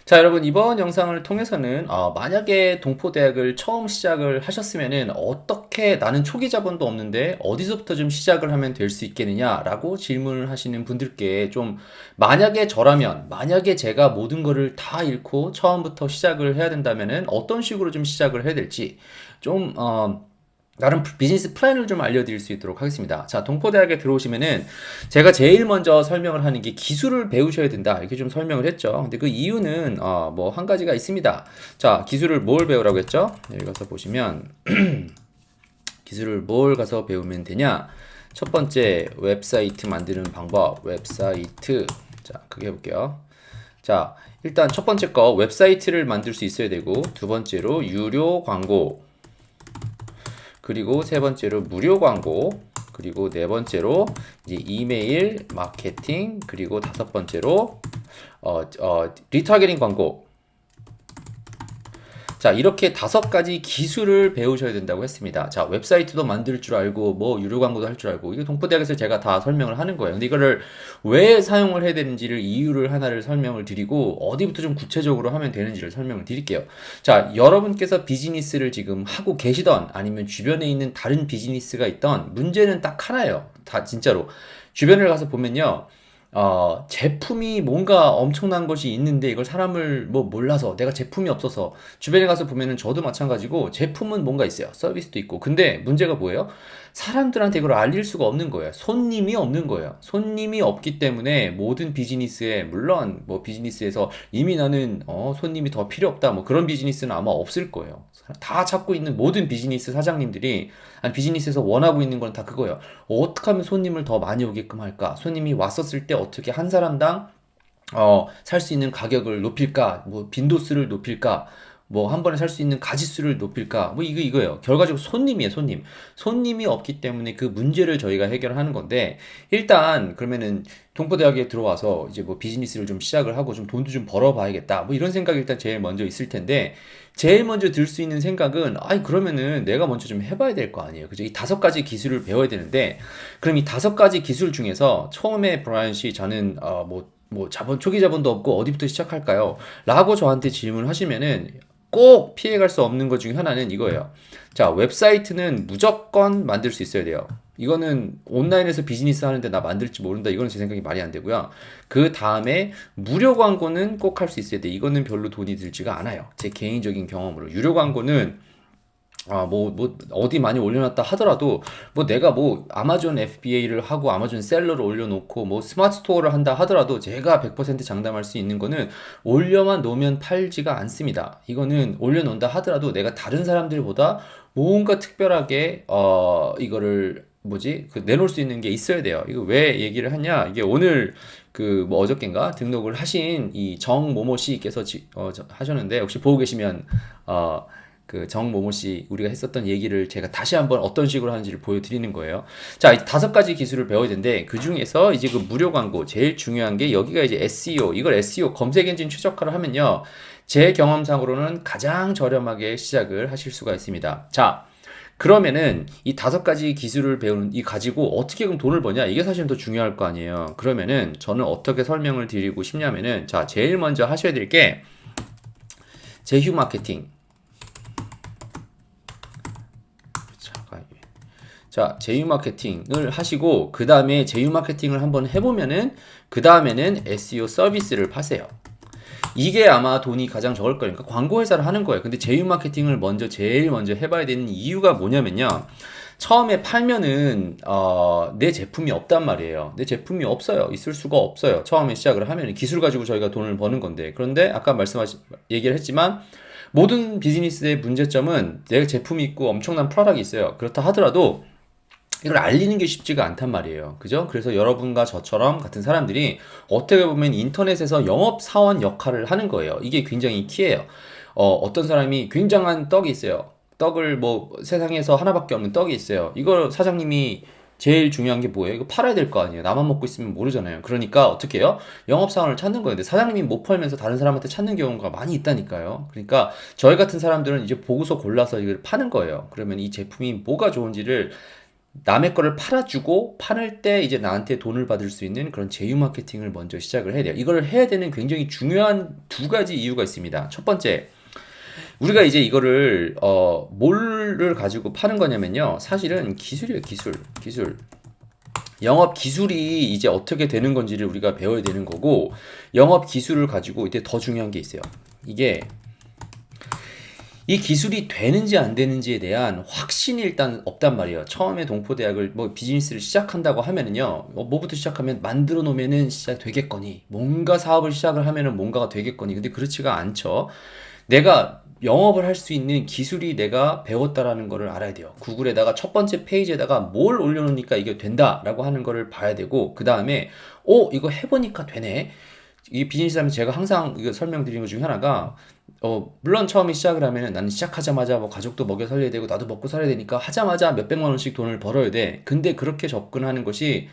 자, 여러분, 이번 영상을 통해서는, 만약에 동포대학을 처음 시작을 하셨으면은, 어떻게 나는 초기 자본도 없는데, 어디서부터 좀 시작을 하면 될 수 있겠느냐라고 질문을 하시는 분들께 좀, 만약에 저라면, 만약에 제가 모든 거를 다 잃고 처음부터 시작을 해야 된다면은, 어떤 식으로 좀 시작을 해야 될지, 좀, 나름 비즈니스 플랜을 좀 알려드릴 수 있도록 하겠습니다. 자, 동포대학에 들어오시면은 제가 제일 먼저 설명을 하는 게 기술을 배우셔야 된다. 이렇게 좀 설명을 했죠. 근데 그 이유는 뭐 한 가지가 있습니다. 자, 기술을 뭘 배우라고 했죠? 여기 가서 보시면 기술을 뭘 가서 배우면 되냐? 첫 번째 웹사이트 만드는 방법. 웹사이트. 자, 크게 해볼게요. 자, 일단 첫 번째 거 웹사이트를 만들 수 있어야 되고, 두 번째로 유료 광고, 그리고 세 번째로 무료 광고, 그리고 네 번째로 이제 이메일 마케팅, 그리고 다섯 번째로 리타게팅 광고. 자, 이렇게 다섯 가지 기술을 배우셔야 된다고 했습니다. 자, 웹사이트도 만들 줄 알고, 뭐, 유료 광고도 할 줄 알고, 이게 동포대학에서 제가 다 설명을 하는 거예요. 근데 이거를 왜 사용을 해야 되는지를 이유를 하나를 설명을 드리고, 어디부터 좀 구체적으로 하면 되는지를 설명을 드릴게요. 자, 여러분께서 비즈니스를 지금 하고 계시던, 아니면 주변에 있는 다른 비즈니스가 있던, 문제는 딱 하나예요. 다 진짜로. 주변을 가서 보면요. 제품이 뭔가 엄청난 것이 있는데 이걸 사람을 뭐 몰라서 내가 제품이 없어서 주변에 가서 보면은 저도 마찬가지고 제품은 뭔가 있어요. 서비스도 있고. 근데 문제가 뭐예요? 사람들한테 이걸 알릴 수가 없는 거예요. 손님이 없는 거예요. 손님이 없기 때문에 모든 비즈니스에 물론 뭐 비즈니스에서 이미 나는 손님이 더 필요 없다 뭐 그런 비즈니스는 아마 없을 거예요. 다 찾고 있는 모든 비즈니스 사장님들이 아니 비즈니스에서 원하고 있는 건 다 그거예요. 어떻게 하면 손님을 더 많이 오게끔 할까? 손님이 왔었을 때 어떻게 한 사람당 살 수 있는 가격을 높일까? 뭐 빈도수를 높일까? 뭐 한 번에 살 수 있는 가짓수를 높일까? 뭐 이거예요. 결과적으로 손님이에요, 손님. 손님이 없기 때문에 그 문제를 저희가 해결하는 건데 일단 그러면은 동포대학에 들어와서 이제 뭐 비즈니스를 좀 시작을 하고 좀 돈도 좀 벌어봐야겠다. 뭐 이런 생각이 일단 제일 먼저 있을 텐데 제일 먼저 들 수 있는 생각은 아이 그러면은 내가 먼저 좀 해봐야 될 거 아니에요. 그죠? 이 다섯 가지 기술을 배워야 되는데 그럼 이 다섯 가지 기술 중에서 처음에 브라이언 씨 저는 초기 자본도 없고 어디부터 시작할까요? 라고 저한테 질문하시면은 꼭 피해갈 수 없는 것 중에 하나는 이거예요. 자, 웹사이트는 무조건 만들 수 있어야 돼요. 이거는 온라인에서 비즈니스 하는데 나 만들지 모른다. 이거는 제 생각이 말이 안 되고요. 그 다음에 무료 광고는 꼭 할 수 있어야 돼. 이거는 별로 돈이 들지가 않아요. 제 개인적인 경험으로. 유료 광고는 어디 많이 올려놨다 하더라도, 내가 아마존 FBA를 하고 아마존 셀러를 올려놓고, 스마트 스토어를 한다 하더라도, 제가 100% 장담할 수 있는 거는, 올려만 놓으면 팔지가 않습니다. 이거는 올려놓는다 하더라도, 내가 다른 사람들보다 뭔가 특별하게, 이거를, 내놓을 수 있는 게 있어야 돼요. 이거 왜 얘기를 하냐? 이게 오늘, 어저께인가? 등록을 하신 이 정모모 씨께서 하셨는데, 혹시 보고 계시면, 정모모 씨 우리가 했었던 얘기를 제가 다시 한번 어떤 식으로 하는지를 보여드리는 거예요. 자, 이 다섯 가지 기술을 배워야 되는데 그 중에서 이제 그 무료 광고 제일 중요한 게 여기가 이제 SEO. 이걸 SEO 검색 엔진 최적화를 하면요. 제 경험상으로는 가장 저렴하게 시작을 하실 수가 있습니다. 자, 그러면은 이 다섯 가지 기술을 배우는 이 가지고 어떻게 그럼 돈을 버냐? 이게 사실 더 중요할 거 아니에요. 그러면은 저는 어떻게 설명을 드리고 싶냐면은 자, 제일 먼저 하셔야 될 게 제휴 마케팅. 자, 제휴 마케팅을 하시고 그 다음에 제휴 마케팅을 한번 해보면은 그 다음에는 SEO 서비스를 파세요. 이게 아마 돈이 가장 적을 거니까 광고 회사를 하는 거예요. 근데 제휴 마케팅을 제일 먼저 해봐야 되는 이유가 뭐냐면요. 처음에 팔면은 내 제품이 없단 말이에요. 내 제품이 없어요. 있을 수가 없어요. 처음에 시작을 하면 기술 가지고 저희가 돈을 버는 건데 그런데 아까 얘기를 했지만 모든 비즈니스의 문제점은 내 제품이 있고 엄청난 프로덕트가 있어요. 그렇다 하더라도 이걸 알리는 게 쉽지가 않단 말이에요. 그죠? 그래서 여러분과 저처럼 같은 사람들이 어떻게 보면 인터넷에서 영업사원 역할을 하는 거예요. 이게 굉장히 키예요. 어떤 사람이 굉장한 떡이 있어요. 떡을 세상에서 하나밖에 없는 떡이 있어요. 이걸 사장님이 제일 중요한 게 뭐예요? 이거 팔아야 될 거 아니에요. 나만 먹고 있으면 모르잖아요. 그러니까 어떻게 해요? 영업사원을 찾는 거예요. 근데 사장님이 못 팔면서 다른 사람한테 찾는 경우가 많이 있다니까요. 그러니까 저희 같은 사람들은 이제 보고서 골라서 이걸 파는 거예요. 그러면 이 제품이 뭐가 좋은지를 남의 거를 팔아주고 팔을 때 이제 나한테 돈을 받을 수 있는 그런 제휴 마케팅을 먼저 시작을 해야 돼요. 이걸 해야 되는 굉장히 중요한 두 가지 이유가 있습니다. 첫 번째, 우리가 이제 이거를 뭐를 가지고 파는 거냐면요. 사실은 기술이에요, 기술. 영업 기술이 이제 어떻게 되는 건지를 우리가 배워야 되는 거고, 영업 기술을 가지고 이때 더 중요한 게 있어요. 이게 이 기술이 되는지 안 되는지에 대한 확신이 일단 없단 말이에요. 처음에 동포대학을 뭐 비즈니스를 시작한다고 하면은요, 뭐부터 시작하면 만들어 놓으면은 시작 되겠거니, 뭔가 사업을 시작을 하면은 뭔가가 되겠거니. 근데 그렇지가 않죠. 내가 영업을 할 수 있는 기술이 내가 배웠다라는 거를 알아야 돼요. 구글에다가 첫 번째 페이지에다가 뭘 올려놓으니까 이게 된다라고 하는 거를 봐야 되고, 그 다음에 이거 해보니까 되네. 이 비즈니스 하면 제가 항상 이거 설명드리는 것 중에 하나가, 물론 처음에 시작을 하면은 나는 시작하자마자 뭐 가족도 먹여 살려야 되고 나도 먹고 살아야 되니까 하자마자 몇백만 원씩 돈을 벌어야 돼. 근데 그렇게 접근하는 것이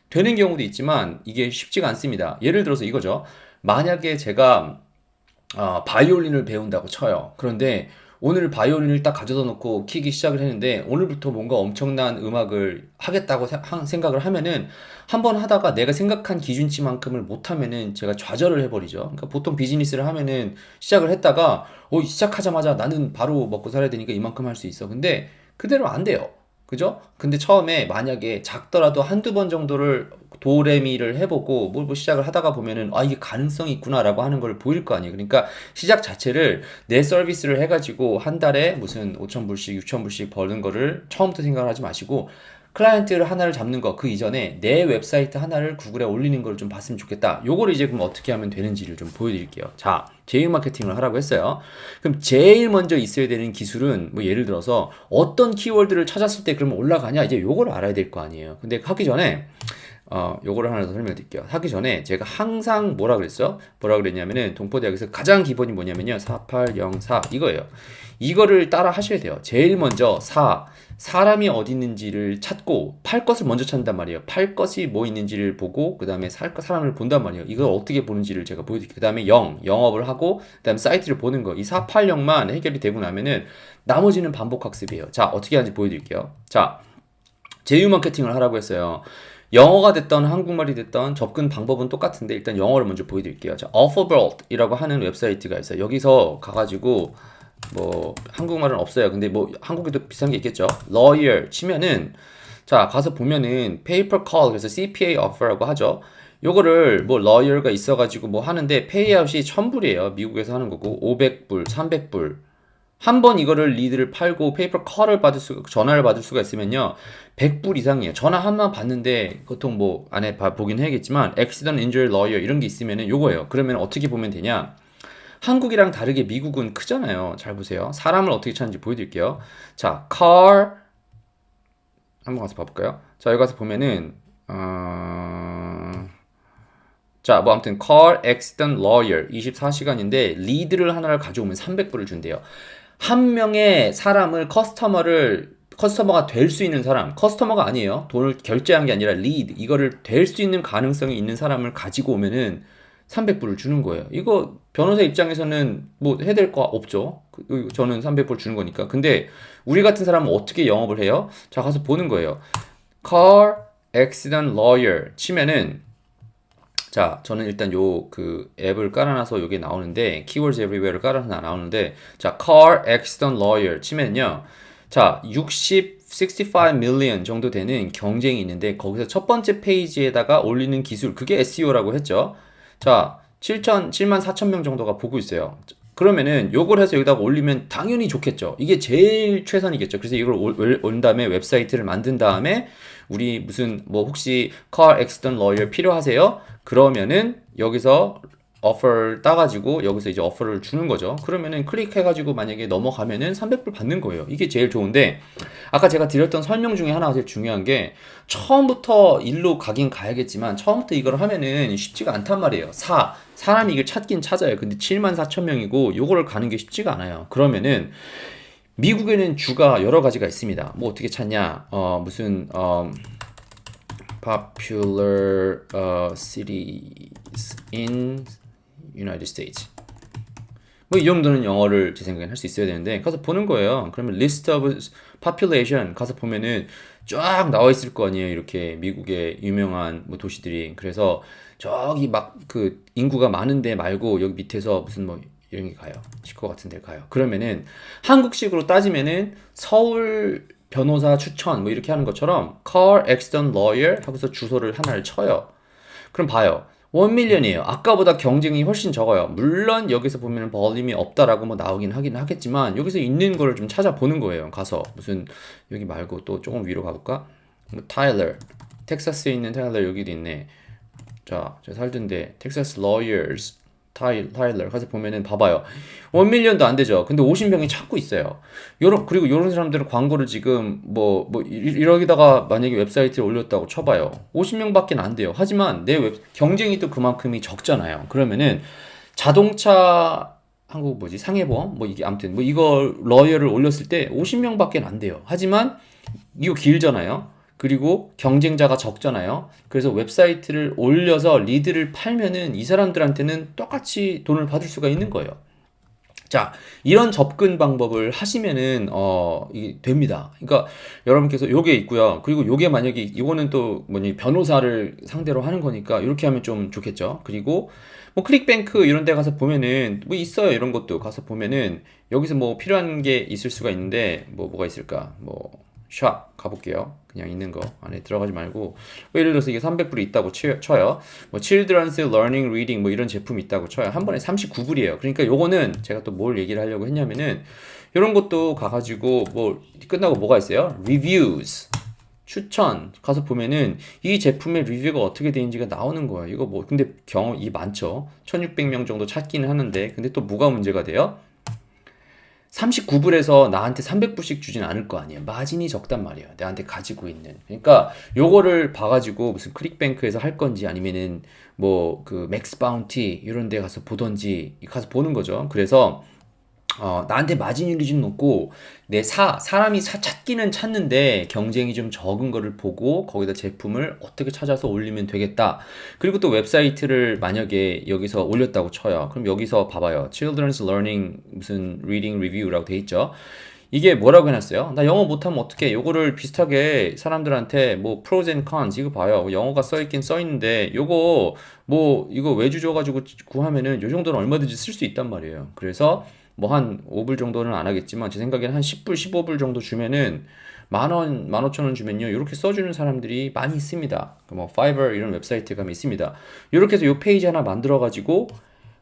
되는 경우도 있지만 이게 쉽지가 않습니다. 예를 들어서 이거죠. 만약에 제가 바이올린을 배운다고 쳐요. 그런데 오늘 바이올린을 딱 가져다 놓고 키기 시작을 했는데 오늘부터 뭔가 엄청난 음악을 하겠다고 생각을 하면은 한 번 하다가 내가 생각한 기준치만큼을 못하면은 제가 좌절을 해버리죠. 그러니까 보통 비즈니스를 하면은 시작을 했다가 시작하자마자 나는 바로 먹고 살아야 되니까 이만큼 할 수 있어. 근데 그대로 안 돼요. 그죠? 근데 처음에 만약에 작더라도 한두 번 정도를 도레미를 해보고 뭐 시작을 하다가 보면은 이게 가능성이 있구나라고 하는 걸 보일 거 아니에요. 그러니까 시작 자체를 내 서비스를 해가지고 한 달에 무슨 5,000불씩 6,000불씩 버는 거를 처음부터 생각을 하지 마시고 클라이언트를 하나를 잡는 거 그 이전에 내 웹사이트 하나를 구글에 올리는 걸 좀 봤으면 좋겠다. 요거를 이제 그럼 어떻게 하면 되는지를 좀 보여드릴게요. 자, 제휴 마케팅을 하라고 했어요. 그럼 제일 먼저 있어야 되는 기술은 뭐 예를 들어서 어떤 키워드를 찾았을 때 그러면 올라가냐 이제 요거를 알아야 될 거 아니에요. 근데 하기 전에 요거를 하나 더 설명해 드릴게요. 하기 전에 제가 항상 뭐라 그랬어? 뭐라 그랬냐면은 동포대학에서 가장 기본이 뭐냐면요. 4804 이거예요. 이거를 따라 하셔야 돼요. 제일 먼저 사람이 어디 있는지를 찾고 팔 것을 먼저 찾는단 말이에요. 팔 것이 뭐 있는지를 보고 그 다음에 사람을 본단 말이에요. 이걸 어떻게 보는지를 제가 보여드릴게요. 그 다음에 영업을 하고 그 다음에 사이트를 보는 거. 이 480만 해결이 되고 나면은 나머지는 반복 학습이에요. 자, 어떻게 하는지 보여드릴게요. 자, 제휴 마케팅을 하라고 했어요. 영어가 됐던 한국말이 됐던 접근 방법은 똑같은데 일단 영어를 먼저 보여드릴게요. 자, Offerworld이라고 하는 웹사이트가 있어요. 여기서 가가지고 뭐 한국말은 없어요. 근데 뭐 한국에도 비슷한 게 있겠죠. lawyer 치면은 자 가서 보면은 paper call 그래서 CPA offer라고 하죠. 요거를 뭐 lawyer가 있어가지고 뭐 하는데 페이아웃이 1,000불이에요. 미국에서 하는 거고 500불, 300불. 한 번 이거를 리드를 팔고 페이퍼 컬을 전화를 받을 수가 있으면요 100불 이상이에요. 전화 한 번 받는데 보통 뭐 안에 보긴 해야겠지만 accident injury lawyer 이런 게 있으면은 요거예요. 그러면 어떻게 보면 되냐? 한국이랑 다르게 미국은 크잖아요. 잘 보세요. 사람을 어떻게 찾는지 보여드릴게요. 자, car 한번 가서 봐볼까요? 자, 여기 가서 보면은 자, 뭐 아무튼 car accident lawyer 24시간인데 리드를 하나를 가져오면 300불을 준대요. 한 명의 사람을 커스터머가 될 수 있는 사람, 커스터머가 아니에요. 돈을 결제한 게 아니라 리드, 이거를 될 수 있는 가능성이 있는 사람을 가지고 오면은 300불을 주는 거예요. 이거 변호사 입장에서는 뭐 해야 될 거 없죠. 저는 300불 주는 거니까. 근데 우리 같은 사람은 어떻게 영업을 해요? 자, 가서 보는 거예요. car accident lawyer 치면은 자, 저는 일단 그 앱을 깔아놔서 여기 나오는데 Keywords Everywhere를 깔아서 나오는데 자, Car Accident Lawyer 치면요. 자, 65 million 정도 되는 경쟁이 있는데 거기서 첫 번째 페이지에다가 올리는 기술 그게 SEO라고 했죠. 자, 7만 4천 명 정도가 보고 있어요. 그러면은 요걸 해서 여기다가 올리면 당연히 좋겠죠. 이게 제일 최선이겠죠. 그래서 이걸 온 다음에 웹사이트를 만든 다음에 우리 무슨 뭐 혹시 car accident lawyer 필요하세요? 그러면은 여기서 어퍼를 따가지고 여기서 이제 어퍼를 주는 거죠. 그러면은 클릭해가지고 만약에 넘어가면은 300불 받는 거예요. 이게 제일 좋은데 아까 제가 드렸던 설명 중에 하나가 제일 중요한 게 처음부터 일로 가긴 가야겠지만 처음부터 이걸 하면은 쉽지가 않단 말이에요. 사람이 이걸 찾긴 찾아요. 근데 7만 4천 명이고 요거를 가는 게 쉽지가 않아요. 그러면은 미국에는 주가 여러 가지가 있습니다. 뭐 어떻게 찾냐? 무슨 popular cities in United States. 뭐 이 정도는 영어를 제 생각엔 할 수 있어야 되는데 가서 보는 거예요. 그러면 list of population 가서 보면은 쫙 나와 있을 거 아니에요. 이렇게 미국의 유명한 뭐 도시들이. 그래서 저기 막 그 인구가 많은 데 말고 여기 밑에서 무슨 뭐 이런 게 가요. 시커 같은 데 가요. 그러면은 한국식으로 따지면은 서울 변호사 추천 뭐 이렇게 하는 것처럼 car accident lawyer 하고서 주소를 하나를 쳐요. 그럼 봐요. 1밀리언이에요. 아까보다 경쟁이 훨씬 적어요. 물론 여기서 보면 벌림이 없다라고 뭐 나오긴 하긴 하겠지만 여기서 있는 거를 좀 찾아보는 거예요. 가서 무슨 여기 말고 또 조금 위로 가볼까? 뭐 타일러, 텍사스에 있는 타일러 여기도 있네. 자, 제가 살던데 텍사스 lawyers 타일러 가서 보면은 봐봐요. 1밀리언도 안 되죠. 근데 50명이 찾고 있어요. 그리고 요런 사람들은 광고를 지금 이러기다가 만약에 웹사이트에 올렸다고 쳐봐요. 50명밖에 안 돼요. 하지만 경쟁이 또 그만큼이 적잖아요. 그러면은 자동차 한국 뭐지? 상해보험? 뭐 이게 아무튼 뭐 이거 러이어를 올렸을 때 50명밖에 안 돼요. 하지만 이거 길잖아요. 그리고 경쟁자가 적잖아요. 그래서 웹사이트를 올려서 리드를 팔면은 이 사람들한테는 똑같이 돈을 받을 수가 있는 거예요. 자, 이런 접근 방법을 하시면은 이게 됩니다. 그러니까 여러분께서 요게 있고요. 그리고 요게 만약에 이거는 또 뭐니 변호사를 상대로 하는 거니까 이렇게 하면 좀 좋겠죠. 그리고 뭐 클릭뱅크 이런 데 가서 보면은 뭐 있어요. 이런 것도 가서 보면은 여기서 뭐 필요한 게 있을 수가 있는데 뭐가 있을까? 뭐 샵 가볼게요. 그냥 있는 거 안에 들어가지 말고 뭐 예를 들어서 이게 300불이 있다고 쳐요. 뭐 Children's Learning Reading 뭐 이런 제품이 있다고 쳐요. 한 번에 39불이에요. 그러니까 요거는 제가 또 뭘 얘기를 하려고 했냐면은 이런 것도 가가지고 뭐 끝나고 뭐가 있어요? Reviews 추천 가서 보면은 이 제품의 리뷰가 어떻게 되는지가 나오는 거예요. 이거 뭐 근데 경험이 많죠. 1600명 정도 찾기는 하는데 근데 또 뭐가 문제가 돼요? 39불에서 나한테 300불씩 주진 않을 거 아니에요. 마진이 적단 말이에요. 나한테 가지고 있는. 그러니까 요거를 봐가지고 무슨 클릭뱅크에서 할 건지 아니면은 뭐 그 맥스 바운티 이런 데 가서 보던지 가서 보는 거죠. 그래서 나한테 마진율이 좀 높고 사람이 찾기는 찾는데 경쟁이 좀 적은 거를 보고 거기다 제품을 어떻게 찾아서 올리면 되겠다. 그리고 또 웹사이트를 만약에 여기서 올렸다고 쳐요. 그럼 여기서 봐봐요. Children's Learning 무슨 Reading Review라고 돼 있죠. 이게 뭐라고 해놨어요? 나 영어 못하면 어떡해? 요거를 비슷하게 사람들한테 뭐 pros and cons 이거 봐요. 영어가 써있긴 써있는데 요거 뭐 이거 외주 줘가지고 구하면은 요 정도는 얼마든지 쓸 수 있단 말이에요. 그래서 뭐 한 5불 정도는 안 하겠지만 제 생각에는 한 10불, 15불 정도 주면은 만 원, 15,000원 주면요. 이렇게 써주는 사람들이 많이 있습니다. 뭐 파이버 이런 웨브사이트 가면 있습니다. 이렇게 해서 요 페이지 하나 만들어 가지고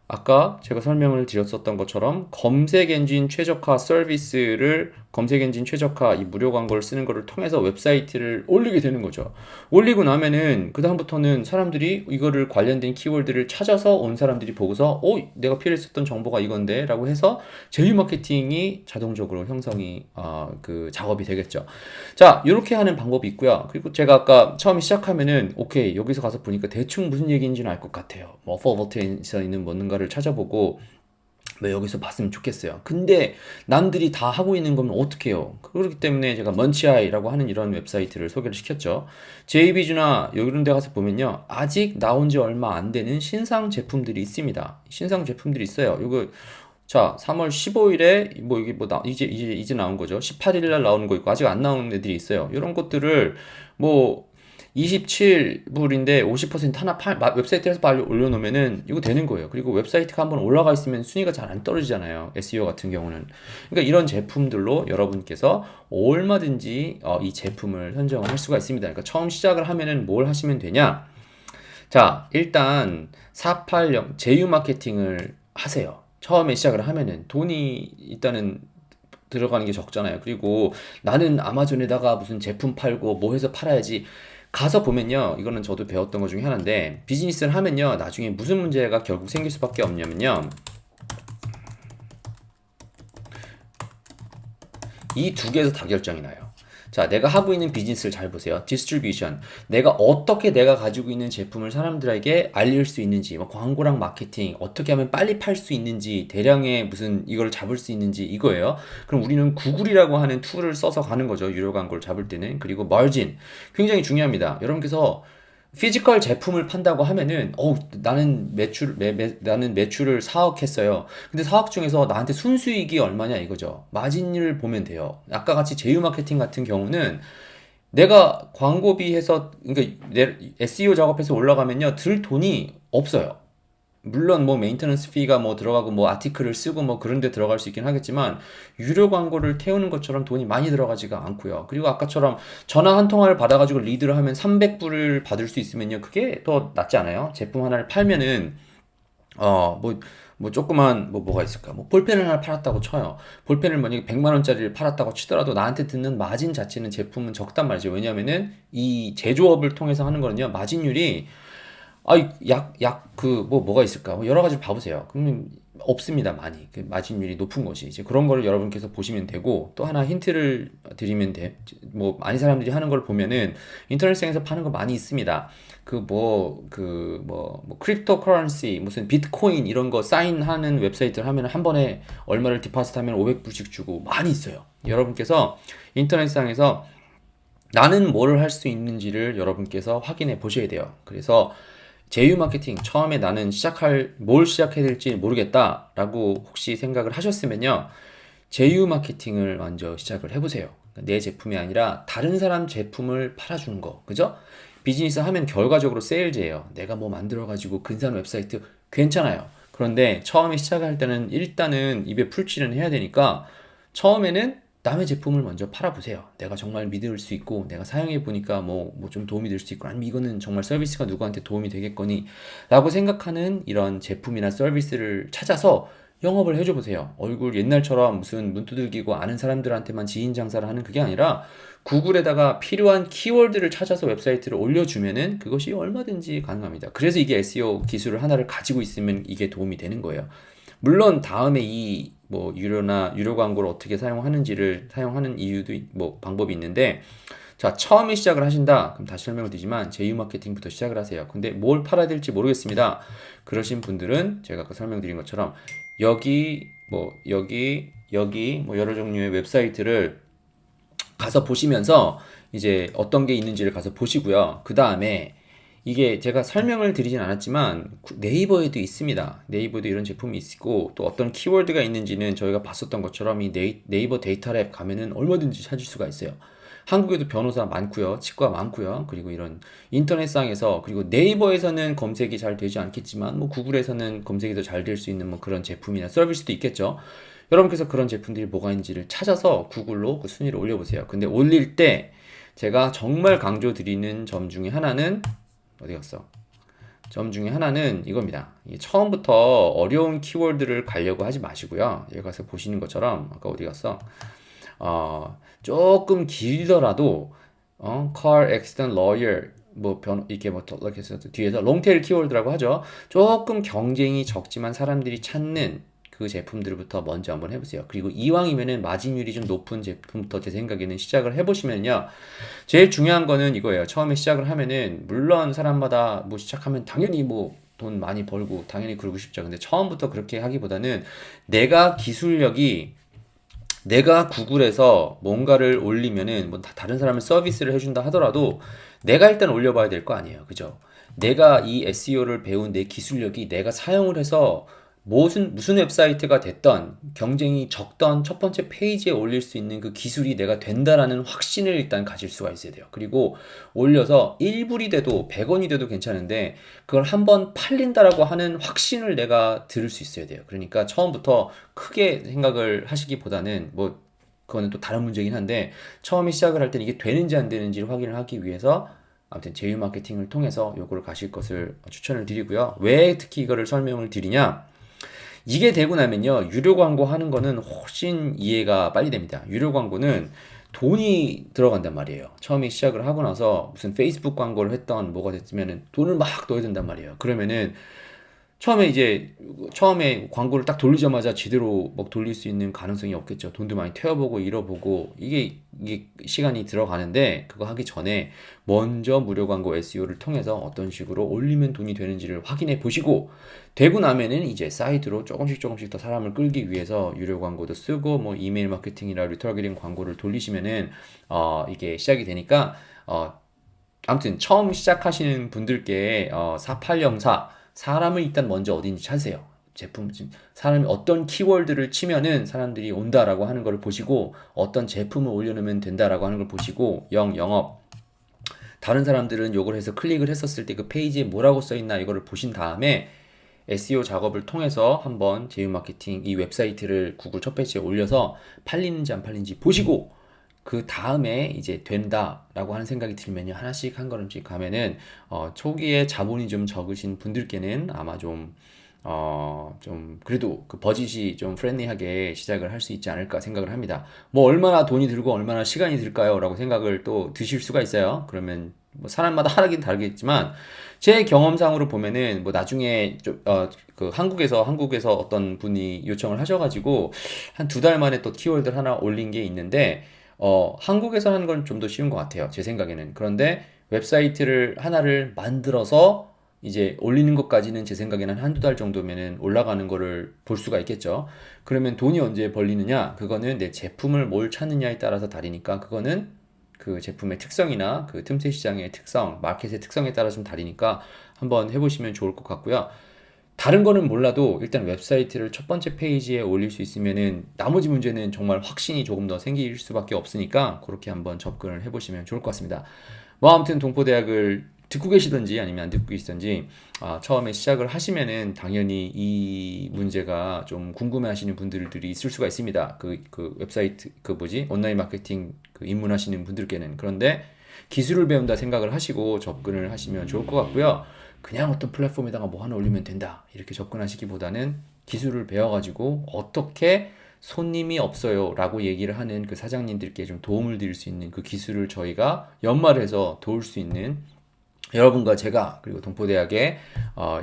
아까 제가 설명을 드렸었던 것처럼 검색 엔진 최적화 서비스를 검색 엔진 최적화 이 무료 광고를 쓰는 거를 통해서 웹사이트를 올리게 되는 거죠. 올리고 나면은 그다음부터는 사람들이 이거를 관련된 키워드를 찾아서 온 사람들이 보고서 내가 필요했었던 정보가 이건데 라고 해서 제휴 마케팅이 자동적으로 형성이 그 작업이 되겠죠. 자, 이렇게 하는 방법이 있고요. 그리고 제가 아까 처음에 시작하면은 오케이 여기서 가서 보니까 대충 무슨 얘기인지는 알 것 같아요. 뭐 포버티에서 있는 뭔가를 찾아보고 뭐 여기서 봤으면 좋겠어요. 근데 남들이 다 하고 있는 거면 어떡해요? 그렇기 때문에 제가 먼치아이라고 하는 이런 웹사이트를 소개를 시켰죠. 제이비주나 이런 데 가서 보면요. 아직 나온 지 얼마 안 되는 신상 제품들이 있습니다. 신상 제품들이 있어요. 이거 자, 3월 15일에 뭐 이게 이제 나온 거죠. 18일 날 나오는 거 있고 아직 안 나온 애들이 있어요. 이런 것들을 뭐 27불인데 50% 하나 웹사이트에서 빨리 올려놓으면은 이거 되는 거예요. 그리고 웹사이트가 한번 올라가 있으면 순위가 잘 안 떨어지잖아요. SEO 같은 경우는. 그러니까 이런 제품들로 여러분께서 얼마든지 이 제품을 선정을 할 수가 있습니다. 그러니까 처음 시작을 하면은 뭘 하시면 되냐? 자, 일단 480 제휴 마케팅을 하세요. 처음에 시작을 하면은 돈이 일단은 들어가는 게 적잖아요. 그리고 나는 아마존에다가 무슨 제품 팔고 뭐 해서 팔아야지. 가서 보면요. 이거는 저도 배웠던 것 중에 하나인데 비즈니스를 하면요. 나중에 무슨 문제가 결국 생길 수밖에 없냐면요. 이 두 개에서 다 결정이 나요. 자, 내가 하고 있는 비즈니스를 잘 보세요. 디스트리뷰션. 내가 가지고 있는 제품을 사람들에게 알릴 수 있는지, 뭐 광고랑 마케팅, 어떻게 하면 빨리 팔 수 있는지, 대량의 무슨 이걸 잡을 수 있는지 이거예요. 그럼 우리는 구글이라고 하는 툴을 써서 가는 거죠. 유료 광고를 잡을 때는. 그리고 마진. 굉장히 중요합니다. 여러분께서 피지컬 제품을 판다고 하면은 나는 매출을 4억 했어요. 근데 4억 중에서 나한테 순수익이 얼마냐 이거죠. 마진율 보면 돼요. 아까 같이 제휴 마케팅 같은 경우는 내가 광고비 해서 그러니까 내 SEO 작업해서 올라가면요 들 돈이 없어요. 물론 뭐 메인테넌스 피가 뭐 들어가고 뭐 아티클을 쓰고 뭐 그런 데 들어갈 수 있긴 하겠지만 유료 광고를 태우는 것처럼 돈이 많이 들어가지가 않고요. 그리고 아까처럼 전화 한 통화를 받아가지고 리드를 하면 300불을 받을 수 있으면요. 그게 더 낫지 않아요? 제품 하나를 팔면은 뭐 조그만 뭐가 있을까? 뭐 볼펜을 하나 팔았다고 쳐요. 볼펜을 만약에 100만 원짜리를 팔았다고 치더라도 나한테 듣는 마진 자체는 제품은 적단 말이죠. 왜냐면은 이 제조업을 통해서 하는 거는요. 마진율이 뭐가 있을까? 뭐 여러 가지 봐보세요. 그러면 없습니다, 많이. 그 마진율이 높은 것이. 이제 그런 거를 여러분께서 보시면 되고, 또 하나 힌트를 드리면 뭐, 많은 사람들이 하는 걸 보면은, 인터넷상에서 파는 거 많이 있습니다. 크립토 커런시, 무슨 비트코인 이런 거 사인하는 웹사이트를 하면 한 번에 얼마를 디파짓 하면 500불씩 주고 많이 있어요. 여러분께서 인터넷상에서 나는 뭐를 할 수 있는지를 여러분께서 확인해 보셔야 돼요. 그래서 제휴 마케팅 처음에 나는 뭘 시작해야 될지 모르겠다라고 혹시 생각을 하셨으면요. 제휴 마케팅을 먼저 시작을 해보세요. 내 제품이 아니라 다른 사람 제품을 팔아주는 거. 그죠? 비즈니스 하면 결과적으로 세일즈예요. 내가 뭐 만들어가지고 근사한 웹사이트 괜찮아요. 그런데 처음에 시작할 때는 일단은 입에 풀칠은 해야 되니까 처음에는 남의 제품을 먼저 팔아보세요. 내가 정말 믿을 수 있고, 내가 사용해 보니까 뭐 좀 도움이 될 수 있고, 아니면 이거는 정말 서비스가 누구한테 도움이 되겠거니, 라고 생각하는 이런 제품이나 서비스를 찾아서 영업을 해줘 보세요. 얼굴 옛날처럼 무슨 문두들기고 아는 사람들한테만 지인 장사를 하는 그게 아니라 구글에다가 필요한 키워드를 찾아서 웹사이트를 올려주면은 그것이 얼마든지 가능합니다. 그래서 이게 SEO 기술을 하나를 가지고 있으면 이게 도움이 되는 거예요. 물론 다음에 이 뭐 유료 광고를 어떻게 사용하는지를 사용하는 뭐 방법이 있는데 자 처음에 시작을 하신다 그럼 다시 설명을 드리지만 제휴 마케팅부터 시작을 하세요. 근데 뭘 팔아야 될지 모르겠습니다. 그러신 분들은 제가 아까 설명드린 것처럼 여기 뭐 여러 종류의 웹사이트를 가서 보시면서 이제 어떤 게 있는지를 가서 보시고요. 그 다음에 이게 제가 설명을 드리진 않았지만 네이버에도 있습니다. 네이버에도 이런 제품이 있고 또 어떤 키워드가 있는지는 저희가 봤었던 것처럼 이 네이버 데이터랩 가면은 얼마든지 찾을 수가 있어요. 한국에도 변호사 많고요. 치과 많고요. 그리고 이런 인터넷상에서 그리고 네이버에서는 검색이 잘 되지 않겠지만 뭐 구글에서는 검색이 더 잘 될 수 있는 뭐 그런 제품이나 서비스도 있겠죠. 여러분께서 그런 제품들이 뭐가 있는지를 찾아서 구글로 그 순위를 올려보세요. 근데 올릴 때 제가 정말 강조드리는 점 중에 하나는 어디 갔어? 점 중에 하나는 이겁니다. 처음부터 어려운 키워드를 가려고 하지 마시고요. 여기 가서 보시는 것처럼 아까 어디 갔어? 조금 길더라도 car accident lawyer 이렇게 이렇게 해서 뒤에서 롱테일 키워드라고 하죠. 조금 경쟁이 적지만 사람들이 찾는 그 제품들부터 먼저 한번 해보세요. 그리고 이왕이면은 마진율이 좀 높은 제품부터 제 생각에는 시작을 해보시면요. 제일 중요한 거는 이거예요. 처음에 시작을 하면은 물론 사람마다 뭐 시작하면 당연히 뭐 돈 많이 벌고 당연히 그러고 싶죠. 근데 처음부터 그렇게 하기보다는 내가 기술력이 내가 구글에서 뭔가를 올리면은 뭐 다른 사람을 서비스를 해준다 하더라도 내가 일단 올려봐야 될 거 아니에요. 그죠? 내가 이 SEO를 배운 내 기술력이 내가 사용을 해서 무슨 웹사이트가 됐던 경쟁이 적던 첫 번째 페이지에 올릴 수 있는 그 기술이 내가 된다라는 확신을 일단 가질 수가 있어야 돼요. 그리고 올려서 1불이 돼도 100원이 돼도 괜찮은데 그걸 한번 팔린다라고 하는 확신을 내가 들을 수 있어야 돼요. 그러니까 처음부터 크게 생각을 하시기보다는 뭐 그거는 또 다른 문제긴 한데 처음에 시작을 할 때는 이게 되는지 안 되는지를 확인을 하기 위해서 아무튼 제휴 마케팅을 통해서 요거를 가실 것을 추천을 드리고요. 왜 특히 이거를 설명을 드리냐? 이게 되고 나면요, 유료 광고 하는 거는 훨씬 이해가 빨리 됩니다. 유료 광고는 돈이 들어간단 말이에요. 처음에 시작을 하고 나서 무슨 페이스북 광고를 했던 뭐가 됐으면은 돈을 막 넣어야 된단 말이에요. 그러면은 처음에 광고를 딱 돌리자마자 제대로 막 돌릴 수 있는 가능성이 없겠죠. 돈도 많이 태워보고 잃어보고 이게 시간이 들어가는데 그거 하기 전에 먼저 무료 광고 SEO를 통해서 어떤 식으로 올리면 돈이 되는지를 확인해 보시고 되고 나면은 이제 사이트로 조금씩 더 사람을 끌기 위해서 유료 광고도 쓰고 뭐 이메일 마케팅이나 리타르게팅 광고를 돌리시면은 이게 시작이 되니까 아무튼 처음 시작하시는 분들께 4804 사람을 일단 먼저 어딘지 찾으세요. 제품 사람이 어떤 키워드를 치면은 사람들이 온다라고 하는 걸 보시고 어떤 제품을 올려놓으면 된다라고 하는 걸 보시고 영업 다른 사람들은 요걸 해서 클릭을 했었을 때 그 페이지에 뭐라고 써 있나 이거를 보신 다음에 SEO 작업을 통해서 한번 제휴 마케팅 이 웹사이트를 구글 첫 페이지에 올려서 팔리는지 안 팔리는지 보시고 그 다음에 이제 된다라고 하는 생각이 들면요 하나씩 한 걸음씩 가면은 초기에 자본이 좀 적으신 분들께는 아마 좀 그래도 그 버짓이 좀 프렌리하게 시작을 할 수 있지 않을까 생각을 합니다. 뭐 얼마나 돈이 들고 얼마나 시간이 들까요? 라고 생각을 또 드실 수가 있어요. 그러면 뭐 사람마다 하긴 다르겠지만 제 경험상으로 보면은 뭐 나중에 그 한국에서 어떤 분이 요청을 하셔가지고 한 두 달 만에 또 키워드를 하나 올린 게 있는데 한국에서 하는 건 좀 더 쉬운 것 같아요. 제 생각에는. 그런데 웹사이트를 하나를 만들어서 이제 올리는 것까지는 제 생각에는 한두 달 정도면은 올라가는 거를 볼 수가 있겠죠. 그러면 돈이 언제 벌리느냐? 그거는 내 제품을 뭘 찾느냐에 따라서 다르니까 그거는 그 제품의 특성이나 그 틈새 시장의 특성, 마켓의 특성에 따라 좀 다르니까 한번 해보시면 좋을 것 같고요. 다른 거는 몰라도 일단 웹사이트를 첫 번째 페이지에 올릴 수 있으면은 나머지 문제는 정말 확신이 조금 더 생길 수밖에 없으니까 그렇게 한번 접근을 해보시면 좋을 것 같습니다. 뭐 아무튼 동포대학을 듣고 계시든지 아니면 안 듣고 계시든지 처음에 시작을 하시면은 당연히 이 문제가 좀 궁금해하시는 분들이 있을 수가 있습니다. 그 웹사이트 그 뭐지 온라인 마케팅 그 입문하시는 분들께는 그런데 기술을 배운다 생각을 하시고 접근을 하시면 좋을 것 같고요. 그냥 어떤 플랫폼에다가 뭐 하나 올리면 된다 이렇게 접근하시기보다는 기술을 배워가지고 어떻게 손님이 없어요 라고 얘기를 하는 그 사장님들께 좀 도움을 드릴 수 있는 그 기술을 저희가 연말해서 도울 수 있는 여러분과 제가 그리고 동포대학의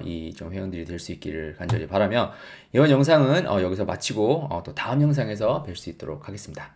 이 좀 회원들이 될 수 있기를 간절히 바라며 이번 영상은 여기서 마치고 또 다음 영상에서 뵐 수 있도록 하겠습니다.